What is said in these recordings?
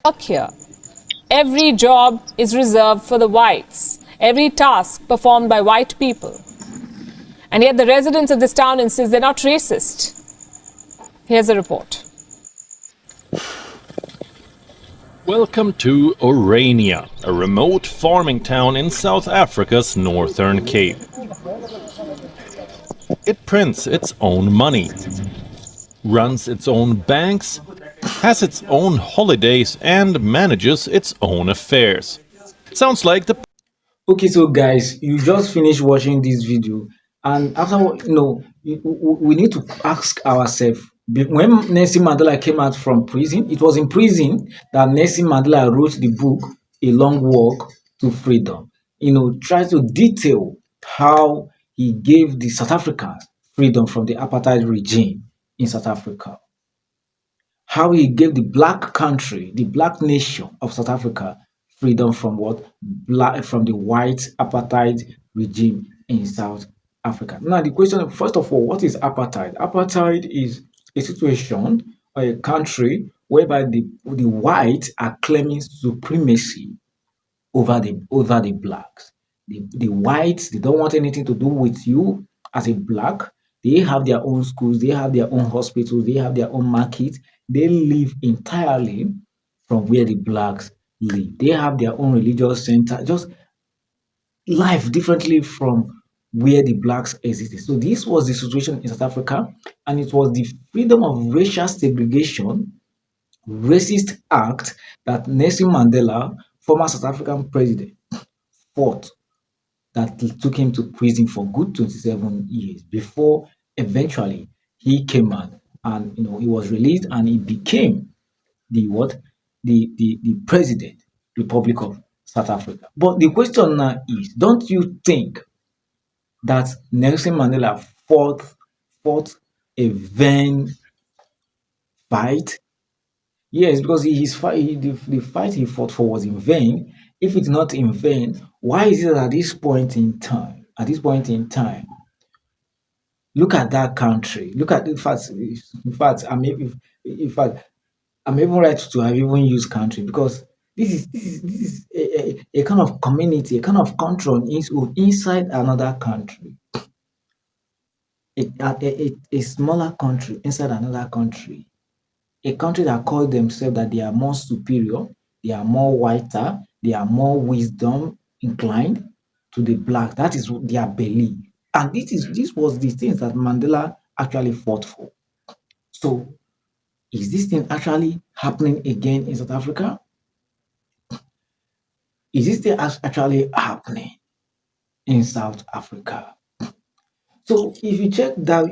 Work here. Every job is reserved for the whites, every task performed by white people. And yet the residents of this town insist they're not racist. Here's a report. Welcome to Orania, a remote farming town in South Africa's Northern Cape. It prints its own money, runs its own banks, has its own holidays, and manages its own affairs. Sounds like the Okay, so guys, you just finished watching this video, and after we need to ask ourselves. When Nelson Mandela came out from prison, it was in prison that Nelson Mandela wrote the book A Long Walk to Freedom. Try to detail how he gave the South Africans freedom from the apartheid regime in South Africa, how he gave the black country, the black nation of South Africa, freedom from what? From the white apartheid regime in South Africa. Now, the question, first of all, what is apartheid? Apartheid is a situation or a country whereby the whites are claiming supremacy over the blacks. The whites, they don't want anything to do with you as a black. They have their own schools, they have their own hospitals, they have their own markets. They live entirely from where the blacks live. They have their own religious center, just life differently from where the blacks existed. So this was the situation in South Africa, and it was the freedom of racial segregation racist act that Nelson Mandela, former South African president, fought, that took him to prison for good 27 years before eventually he came out, and he was released and he became the what? The president, Republic of South Africa. But the question now is, don't you think that Nelson Mandela fought a vain fight? Yes, because his fight, the fight he fought for was in vain. If it's not in vain, why is it that at this point in time, look at that country. Look at, in fact, in fact, I'm even right to have even used country, because this is a kind of community, a kind of country on its own inside another country, a smaller country inside another country, a country that call themselves that they are more superior, they are more whiter, they are more wisdom inclined to the black. That is their belief. And this was the things that Mandela actually fought for. So is this thing actually happening again in South Africa? Is this thing actually happening in South Africa? So if you check that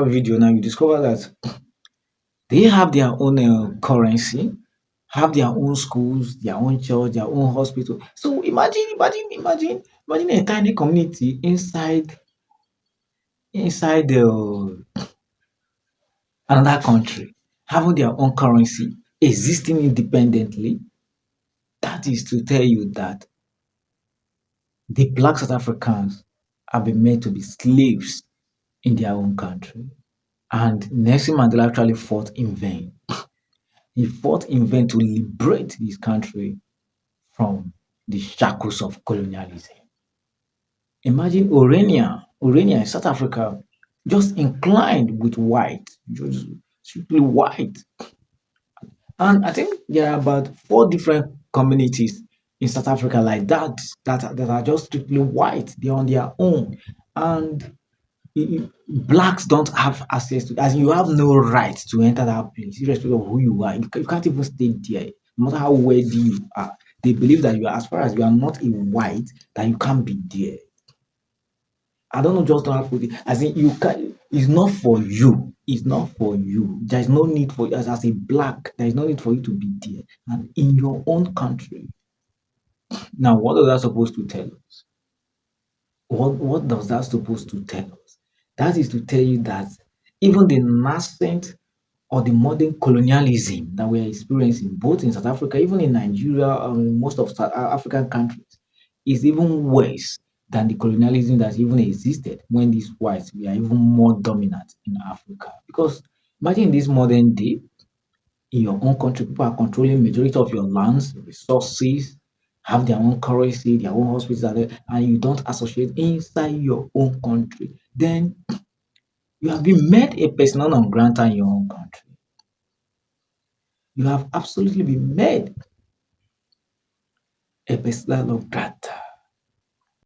video now, you discover that they have their own currency, have their own schools, their own church, their own hospital. So imagine a tiny community inside another country, having their own currency, existing independently. That is to tell you that the black South Africans have been made to be slaves in their own country. And Nelson Mandela actually fought in vain. He fought in vain to liberate his country from the shackles of colonialism. Imagine Orania in South Africa, just inclined with white, just strictly white. And I think there are about four different communities in South Africa like that are just strictly white. They're on their own. And blacks don't have access to, as in you have no right to enter that place, irrespective of who you are. You can't even stay there, no matter how wealthy you are. They believe that as far as you are not a white, that you can't be there. I don't know just how to put it. As in, you can. It's not for you. It's not for you. There is no need for you as a black. There is no need for you to be there and in your own country. Now, what is that supposed to tell us? What does that supposed to tell us? That is to tell you that even the nascent or the modern colonialism that we are experiencing, both in South Africa, even in Nigeria, most of African countries, is even worse than the colonialism that even existed when these whites were even more dominant in Africa. Because imagine this modern day, in your own country, people are controlling majority of your lands, resources, have their own currency, their own hospitals, and you don't associate inside your own country, then you have been made a persona non grata in your own country. You have absolutely been made a persona non grata.